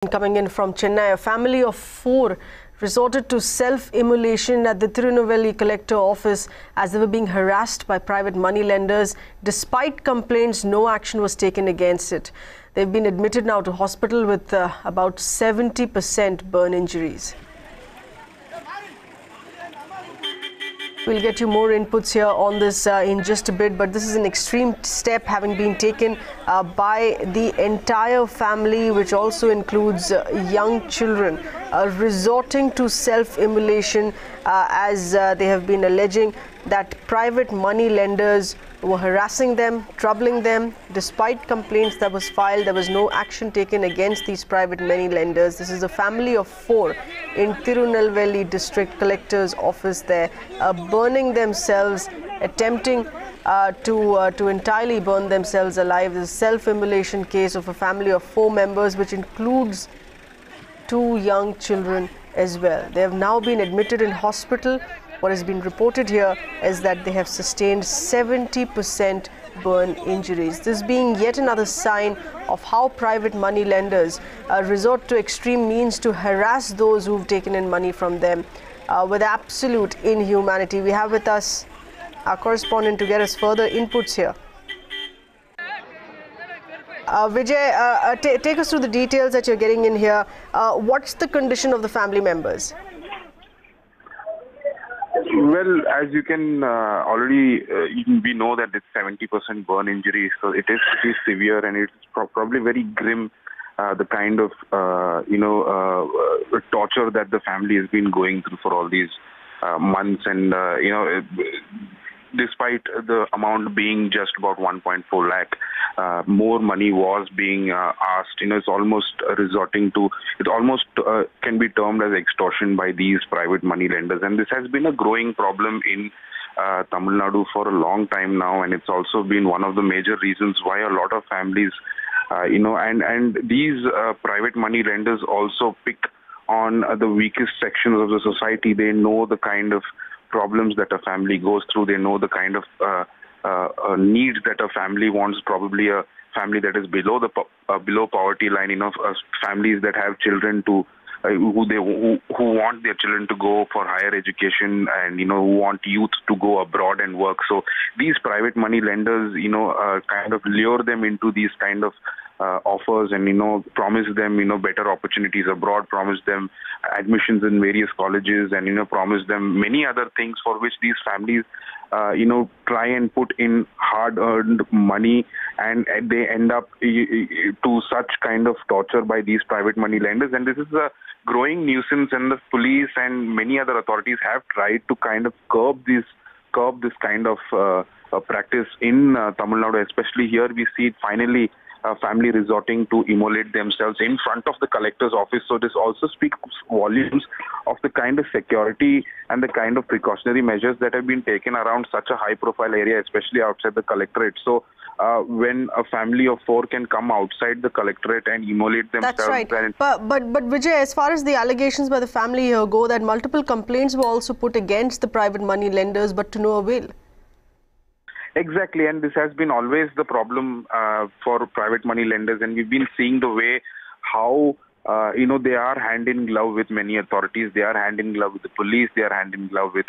Coming in from Chennai, a family of 4 resorted to self-immolation at the Tirunelveli Collectorate office as they were being harassed by private money lenders. Despite complaints, no action was taken against it. They've been admitted now to hospital with about 70% burn injuries. We'll get you more inputs here on this in just a bit, but this is an extreme step having been taken by the entire family, which also includes young children, resorting to self-immolation as they have been alleging that private money lenders were harassing them, troubling them. Despite complaints that was filed, there was no action taken against these private money lenders. This is a family of 4 in Tirunelveli district collector's office there, burning themselves, attempting to entirely burn themselves alive. This is a self-immolation case of a family of 4 members, which includes 2 young children as well. They have now been admitted in hospital. What has been reported here is that they have sustained 70% burn injuries. This being yet another sign of how private money lenders resort to extreme means to harass those who've taken in money from them with absolute inhumanity. We have with us our correspondent to get us further inputs here. Vijay, take us through the details that you're getting in here. What's the condition of the family members? Well, as you can already, we know that it's 70% burn injury, so it is pretty severe and it's probably very grim, the kind of, torture that the family has been going through for all these months. And, despite the amount being just about 1.4 lakh, more money was being asked. It's almost resorting to, it almost can be termed as extortion by these private money lenders. And this has been a growing problem in Tamil Nadu for a long time now. And it's also been one of the major reasons why a lot of families, and these private money lenders also pick on the weakest sections of the society. They know the kind of problems that a family goes through. They know the kind of needs that a family wants. Probably a family that is below the below poverty line. Families that have children to who want their children to go for higher education, and who want youth to go abroad and work. So these private money lenders, kind of lure them into these kind of offers and promise them better opportunities abroad, promise them admissions in various colleges, and promise them many other things for which these families try and put in hard-earned money, and they end up to such kind of torture by these private money lenders. And this is a growing nuisance, and the police and many other authorities have tried to kind of curb this kind of practice in Tamil Nadu. Especially here, we see it finally. Family resorting to immolate themselves in front of the collector's office. So this also speaks volumes of the kind of security and the kind of precautionary measures that have been taken around such a high-profile area, especially outside the collectorate. So when a family of 4 can come outside the collectorate and immolate themselves... That's right. But Vijay, as far as the allegations by the family here go, that multiple complaints were also put against the private money lenders, but to no avail. Exactly, and this has been always the problem for private money lenders, and we've been seeing the way how they are hand in glove with many authorities. They are hand in glove with the police. They are hand in glove with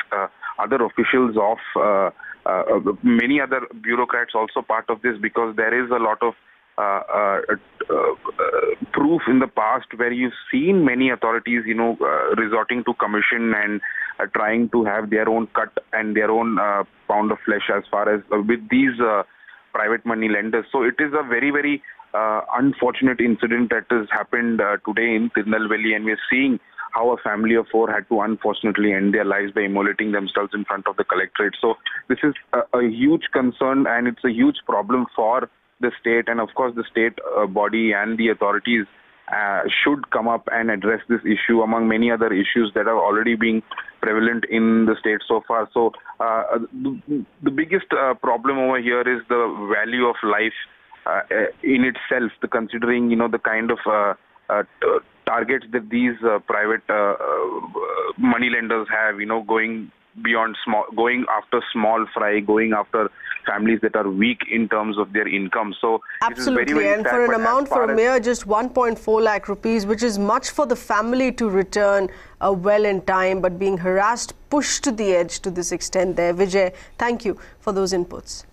other officials of many other bureaucrats also part of this, because there is a lot of proof in the past where you've seen many authorities, resorting to commission and trying to have their own cut and their own pound of flesh as far as with these private money lenders. So it is a very, very unfortunate incident that has happened today in Tirunelveli, and we're seeing how a family of 4 had to unfortunately end their lives by immolating themselves in front of the collectorate. So this is a huge concern, and it's a huge problem for the state, and of course the state body and the authorities should come up and address this issue among many other issues that are already being prevalent in the state so far. So the biggest problem over here is the value of life in itself, considering the kind of targets that these private money lenders have, going beyond going after small fry, going after families that are weak in terms of their income. So absolutely, this is very, very and sad, for an amount for a mayor, just 1.4 lakh rupees, which is much for the family to return well in time, but being harassed, pushed to the edge to this extent there. Vijay, thank you for those inputs.